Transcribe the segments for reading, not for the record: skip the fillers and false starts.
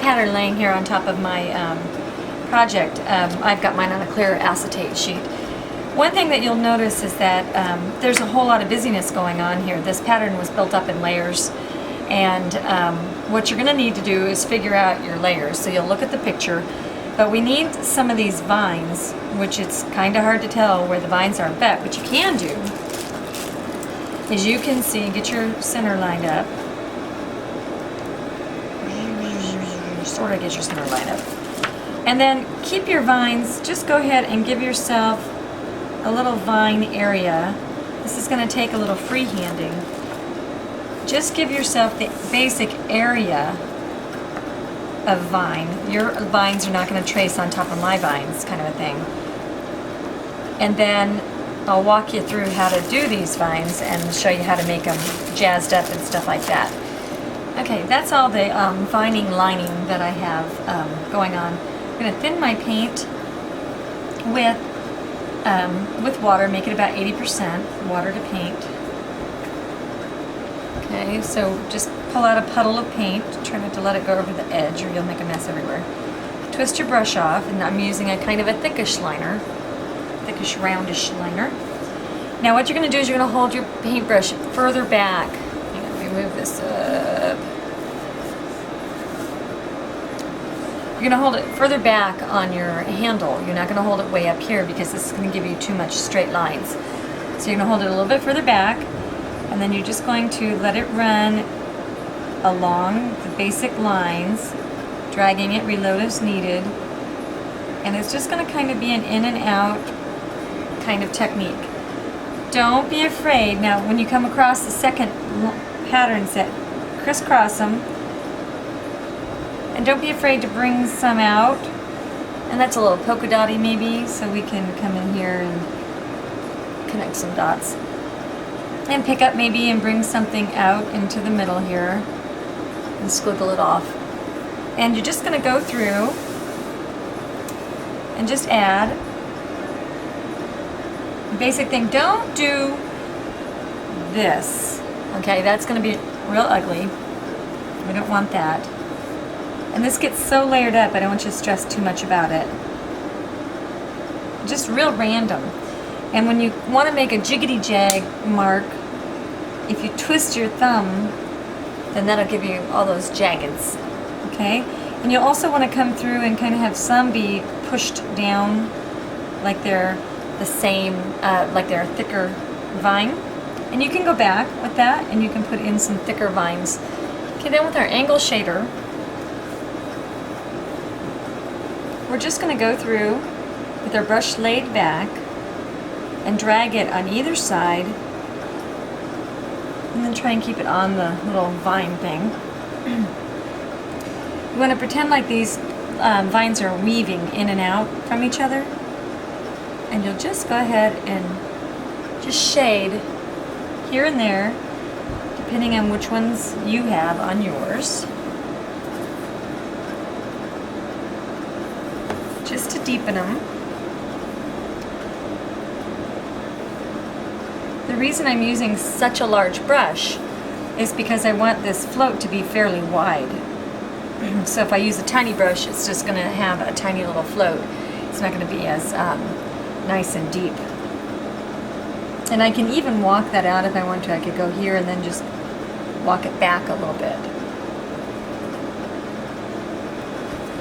pattern laying here on top of my project. I've got mine on a clear acetate sheet. One thing that you'll notice is that there's a whole lot of busyness going on here. This pattern was built up in layers, and what you're going to need to do is figure out your layers. So you'll look at the picture, but we need some of these vines, which it's kind of hard to tell where the vines are, but what you can do is you can see, get your center lined up, sort of get your center lined up, and then keep your vines, just go ahead and give yourself a little vine area. This is going to take a little freehanding. Just give yourself the basic area of vine. Your vines are not going to trace on top of my vines, kind of a thing. And then I'll walk you through how to do these vines and show you how to make them jazzed up and stuff like that. Okay, that's all the vining lining that I have going on. I'm going to thin my paint with water, make it about 80% water to paint. Okay, so just pull out a puddle of paint, try not to let it go over the edge or you'll make a mess everywhere. Twist your brush off, and I'm using a kind of a thickish liner, thickish roundish liner. Now what you're going to do is you're going to hold your paintbrush further back. Hang on, let me move this up. You're going to hold it further back on your handle. You're not going to hold it way up here because this is going to give you too much straight lines. So you're going to hold it a little bit further back, and then you're just going to let it run along the basic lines, dragging it, reload as needed, and it's just going to kind of be an in and out kind of technique. Don't be afraid. Now when you come across the second pattern set, crisscross them, and don't be afraid to bring some out, and that's a little polka dotty maybe, so we can come in here and connect some dots. And pick up maybe and bring something out into the middle here and squiggle it off. And you're just going to go through and just add basic thing. Don't do this, okay? That's going to be real ugly. We don't want that. And this gets so layered up, I don't want you to stress too much about it. Just real random. And when you want to make a jiggity jag mark, if you twist your thumb, then that'll give you all those jaggeds, okay? And you'll also want to come through and kind of have some be pushed down like they're the same, like they're a thicker vine. And you can go back with that and you can put in some thicker vines. Okay, then with our angle shader, we're just going to go through with our brush laid back and drag it on either side, and then try and keep it on the little vine thing. You want to pretend like these vines are weaving in and out from each other, and you'll just go ahead and just shade here and there, depending on which ones you have on yours, just to deepen them. The reason I'm using such a large brush is because I want this float to be fairly wide. So if I use a tiny brush, it's just going to have a tiny little float. It's not going to be as nice and deep. And I can even walk that out if I want to. I could go here and then just walk it back a little bit.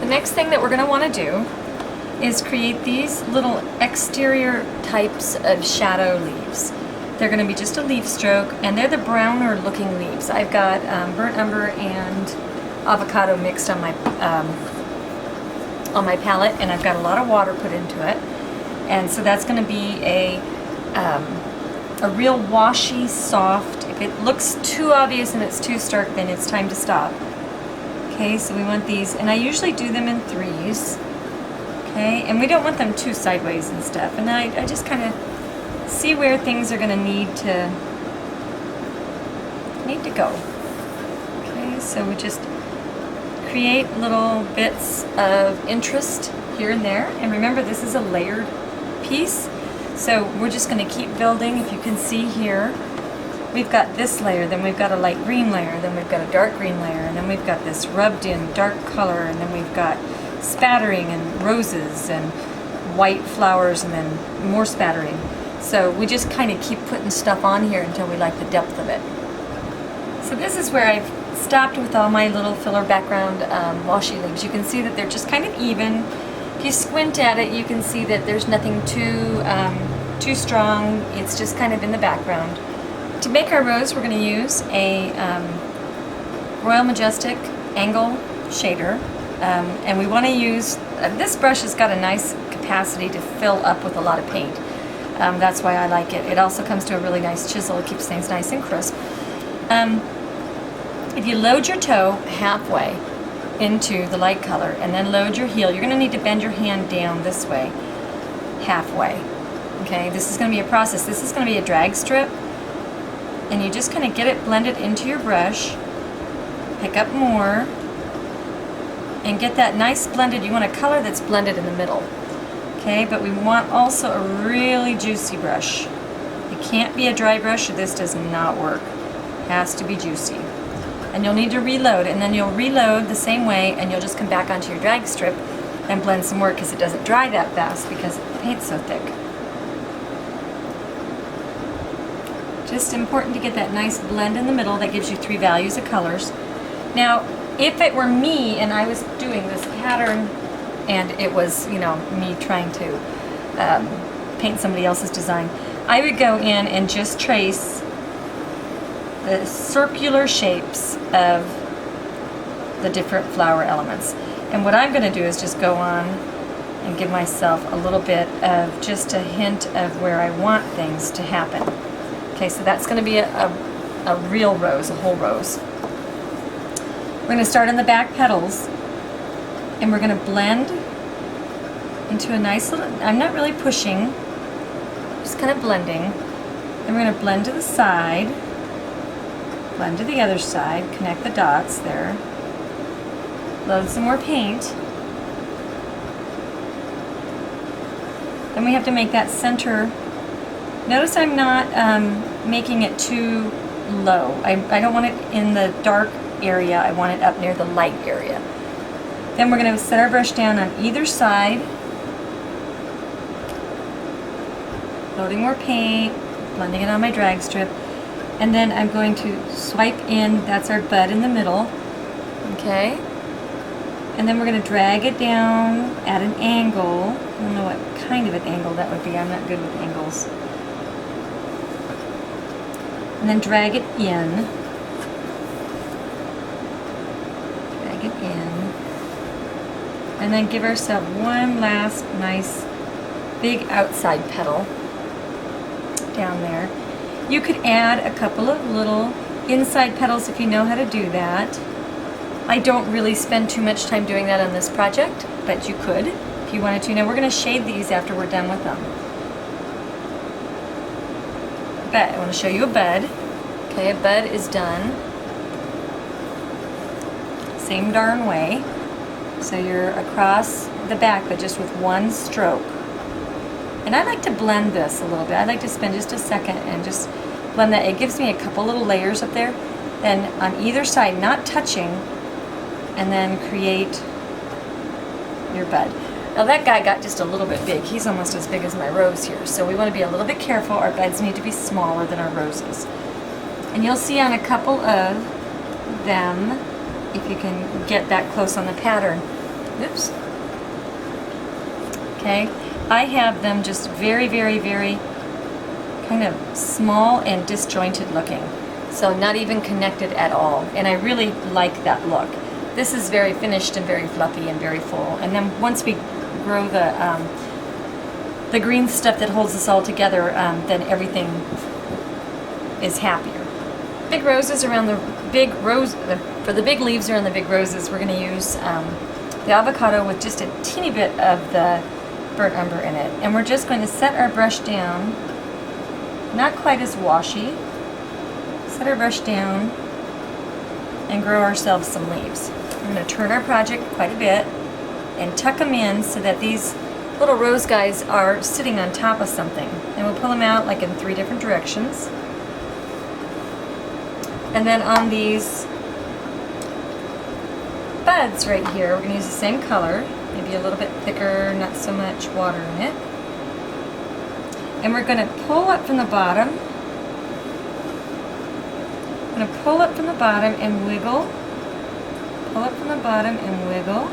The next thing that we're going to want to do is create these little exterior types of shadow leaves. They're going to be just a leaf stroke, and they're the browner looking leaves. I've got burnt umber and avocado mixed on my palette, and I've got a lot of water put into it, and so that's going to be a real washy, soft. If it looks too obvious and it's too stark, then it's time to stop. Okay, so we want these, and I usually do them in threes. Okay, and we don't want them too sideways and stuff. And I just kind of see where things are going to need to go. Okay, so we just create little bits of interest here and there. And remember, this is a layered piece, so we're just going to keep building. If you can see here, we've got this layer, then we've got a light green layer, then we've got a dark green layer, and then we've got this rubbed in dark color, and then we've got spattering and roses and white flowers, and then more spattering. So we just kind of keep putting stuff on here until we like the depth of it. So this is where I've stopped with all my little filler background washi leaves. You can see that they're just kind of even. If you squint at it, you can see that there's nothing too strong. It's just kind of in the background. To make our rose, we're going to use a Royal Majestic angle shader, and we want to use this brush has got a nice capacity to fill up with a lot of paint. That's why I like it. It also comes to a really nice chisel. It keeps things nice and crisp. If you load your toe halfway into the light color and then load your heel, you're going to need to bend your hand down this way, halfway. Okay, this is going to be a process. This is going to be a drag strip, and you just kind of get it blended into your brush, pick up more, and get that nice blended. You want a color that's blended in the middle. Okay, but we want also a really juicy brush. It can't be a dry brush or this does not work. It has to be juicy. And you'll need to reload, and then you'll reload the same way, and you'll just come back onto your drag strip and blend some more because it doesn't dry that fast because the paint's so thick. Just important to get that nice blend in the middle that gives you 3 values of colors. Now, if it were me and I was doing this pattern and it was, you know, me trying to paint somebody else's design, I would go in and just trace the circular shapes of the different flower elements. And what I'm going to do is just go on and give myself a little bit of just a hint of where I want things to happen. Okay, so that's going to be a real rose, a whole rose. We're going to start on the back petals, and we're going to blend into a nice little, I'm not really pushing, just kind of blending. And we're going to blend to the side, blend to the other side, connect the dots there, load some more paint. Then we have to make that center. Notice I'm not making it too low. I don't want it in the dark area, I want it up near the light area. Then we're going to set our brush down on either side, loading more paint, blending it on my drag strip, and then I'm going to swipe in, that's our bud in the middle, okay? And then we're going to drag it down at an angle. I don't know what kind of an angle that would be, I'm not good with angles. And then drag it in. Drag it in. And then give ourselves one last nice big outside petal down there. You could add a couple of little inside petals if you know how to do that. I don't really spend too much time doing that on this project, but you could if you wanted to. Now we're going to shade these after we're done with them. But I want to show you a bud. Okay, a bud is done. Same darn way. So you're across the back, but just with one stroke. And I like to blend this a little bit. I like to spend just a second and just blend that. It gives me a couple little layers up there. Then on either side, not touching, and then create your bud. Now that guy got just a little bit big. He's almost as big as my rose here. So we want to be a little bit careful. Our buds need to be smaller than our roses. And you'll see on a couple of them, if you can get that close on the pattern. Oops. Okay. I have them just very, very, very kind of small and disjointed looking. So not even connected at all. And I really like that look. This is very finished and very fluffy and very full. And then once we grow the green stuff that holds us all together, then everything is happier. Big roses around the big rose, for the big leaves around the big roses, we're going to use the avocado with just a teeny bit of the burnt umber in it. And we're just going to set our brush down, not quite as washy, set our brush down and grow ourselves some leaves. We're going to turn our project quite a bit and tuck them in so that these little rose guys are sitting on top of something. And we'll pull them out like in 3 different directions. And then on these buds right here, we're going to use the same color, maybe a little bit thicker, not so much water in it. And we're going to pull up from the bottom. I'm going to pull up from the bottom and wiggle. Pull up from the bottom and wiggle.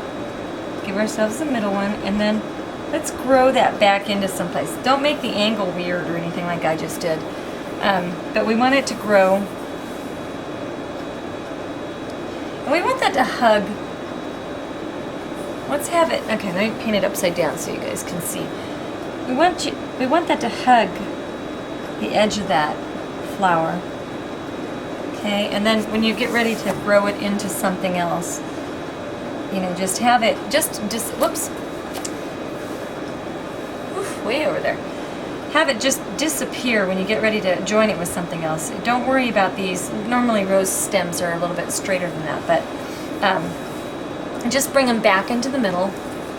Give ourselves the middle one, and then let's grow that back into someplace. Don't make the angle weird or anything like I just did. But we want it to grow. And we want that to hug. Let's have it, okay, let me paint it upside down so you guys can see. We want that to hug the edge of that flower. Okay, and then when you get ready to grow it into something else, you know, just have it, whoops. Oof, way over there. Have it just disappear when you get ready to join it with something else. Don't worry about these. Normally rose stems are a little bit straighter than that, but just bring them back into the middle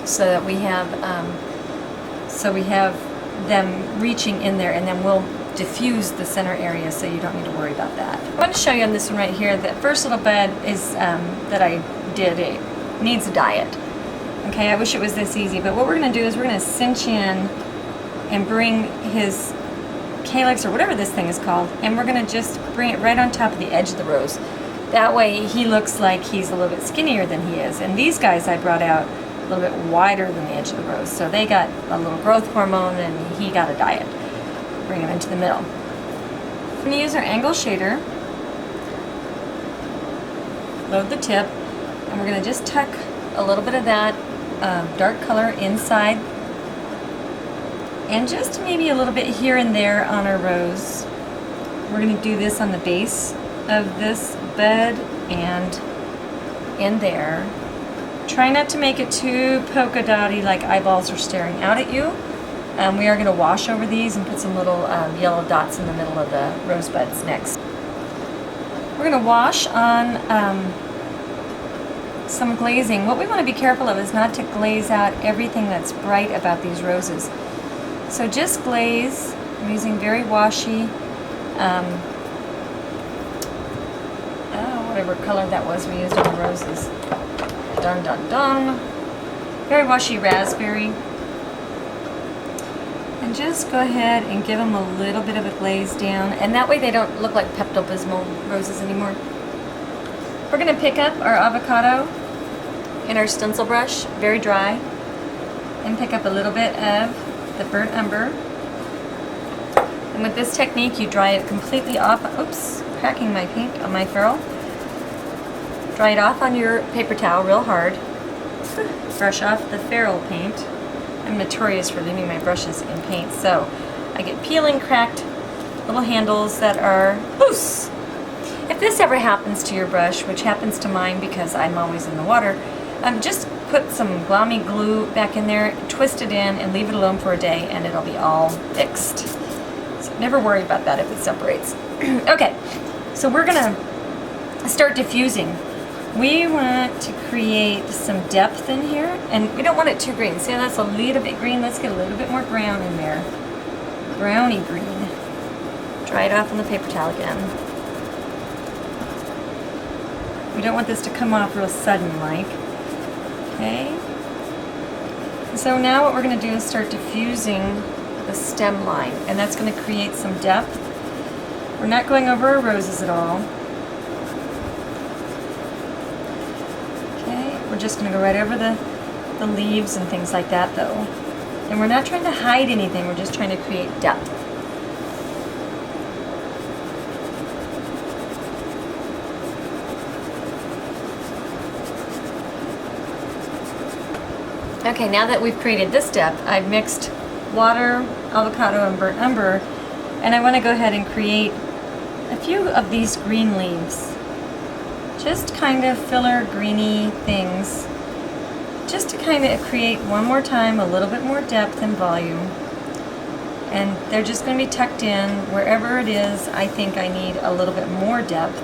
so that we have them reaching in there, and then we'll diffuse the center area so you don't need to worry about that. I want to show you on this one right here, that first little bud is that I did, it needs a diet. Okay, I wish it was this easy, but what we're going to do is we're going to cinch in and bring his calyx, or whatever this thing is called, and we're going to just bring it right on top of the edge of the rose. That way he looks like he's a little bit skinnier than he is. And these guys I brought out a little bit wider than the edge of the rose, so they got a little growth hormone and he got a diet. Bring him into the middle. We're going to use our angle shader, load the tip, and we're going to just tuck a little bit of that dark color inside, and just maybe a little bit here and there on our rose. We're going to do this on the base of this bud and in there. Try not to make it too polka dotty, like eyeballs are staring out at you. We are going to wash over these and put some little yellow dots in the middle of the rosebuds next. We're going to wash on some glazing. What we want to be careful of is not to glaze out everything that's bright about these roses. So just glaze. I'm using very washy, whatever color that was we used on the roses. Dun dun dun. Very washy raspberry. And just go ahead and give them a little bit of a glaze down, and that way they don't look like Pepto-Bismol roses anymore. We're going to pick up our avocado in our stencil brush, very dry, and pick up a little bit of the burnt umber. And with this technique, you dry it completely off. Oops, cracking my paint on my ferrule. Dry it off on your paper towel real hard. Brush off the ferrule paint. I'm notorious for leaving my brushes in paint, so I get peeling, cracked little handles that are loose. If this ever happens to your brush, which happens to mine because I'm always in the water, just put some glommy glue back in there, twist it in, and leave it alone for a day, and it'll be all fixed. So never worry about that if it separates. Okay, so we're gonna start diffusing. We want to create some depth in here, and we don't want it too green. See, that's a little bit green. Let's get a little bit more brown in there. Browny green. Dry it off on the paper towel again. We don't want this to come off real sudden like. Okay. So now what we're going to do is start diffusing the stem line, and that's going to create some depth. We're not going over our roses at all. We're just going to go right over the leaves and things like that, though. And we're not trying to hide anything, we're just trying to create depth. Okay, now that we've created this depth, I've mixed water, avocado, and burnt umber, and I want to go ahead and create a few of these green leaves. Just kind of filler greeny things, just to kind of create one more time a little bit more depth and volume. And they're just going to be tucked in wherever it is I think I need a little bit more depth.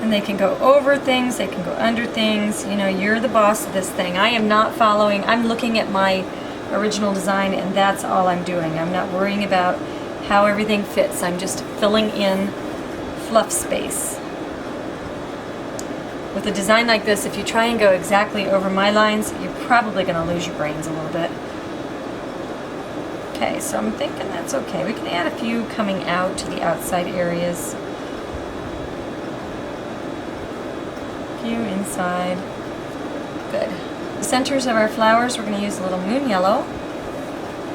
And they can go over things, they can go under things. You know, you're the boss of this thing. I am not following, I'm looking at my original design, and that's all I'm doing. I'm not worrying about how everything fits. I'm just filling in fluff space. With a design like this, if you try and go exactly over my lines, you're probably going to lose your brains a little bit. Okay, so I'm thinking that's okay. We can add a few coming out to the outside areas. A few inside. Good. The centers of our flowers, we're going to use a little moon yellow.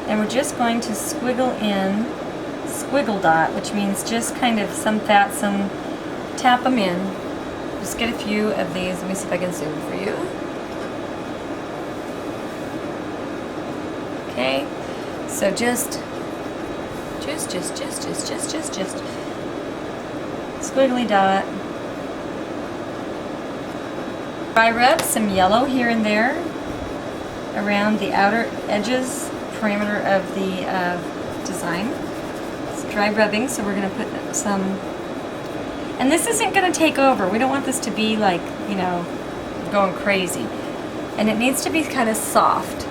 And we're just going to squiggle in, squiggle dot, which means just kind of some fat, some tap them in. Just get a few of these. Let me see if I can zoom for you. Okay, so just squiggly dot. Dry rub some yellow here and there around the outer edges, perimeter of the design. It's dry rubbing, so we're going to put some. And this isn't going to take over. We don't want this to be like, you know, going crazy. And it needs to be kind of soft.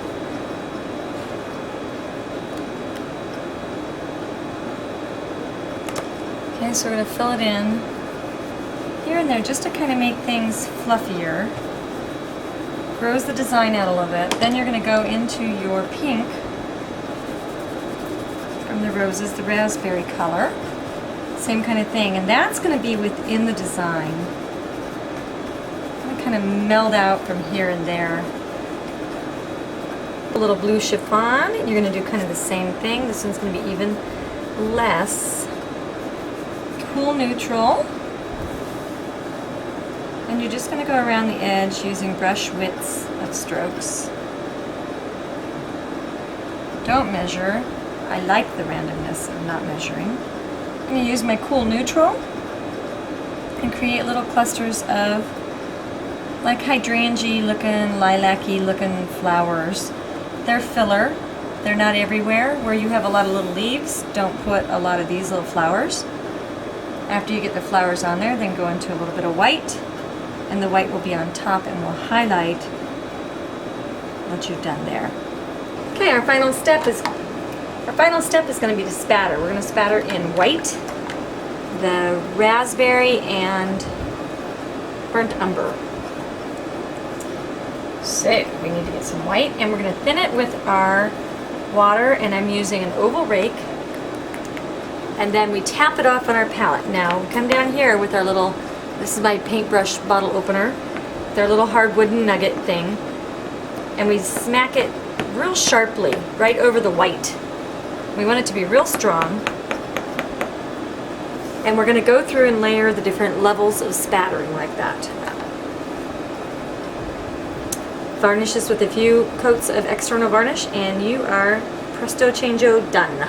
Okay, so we're going to fill it in here and there just to kind of make things fluffier. Grows the design out a little bit. Then you're going to go into your pink from the roses, the raspberry color. Same kind of thing, and that's going to be within the design. Kind of meld out from here and there. A little blue chiffon, and you're going to do kind of the same thing. This one's going to be even less. Cool neutral. And you're just going to go around the edge using brush widths of strokes. Don't measure. I like the randomness of not measuring. I'm going to use my cool neutral and create little clusters of like hydrangea looking, lilac-y looking flowers. They're filler. They're not everywhere. Where you have a lot of little leaves, don't put a lot of these little flowers. After you get the flowers on there, then go into a little bit of white, and the white will be on top and will highlight what you've done there. Okay, our final step is going to be to spatter. We're going to spatter in white, the raspberry, and burnt umber. So we need to get some white, and we're going to thin it with our water, and I'm using an oval rake, and then we tap it off on our palette. Now we come down here with our little, this is my paintbrush bottle opener, their little hard wooden nugget thing, and we smack it real sharply right over the white. We want it to be real strong, and we're going to go through and layer the different levels of spattering like that. Varnish this with a few coats of external varnish, and you are presto changeo done.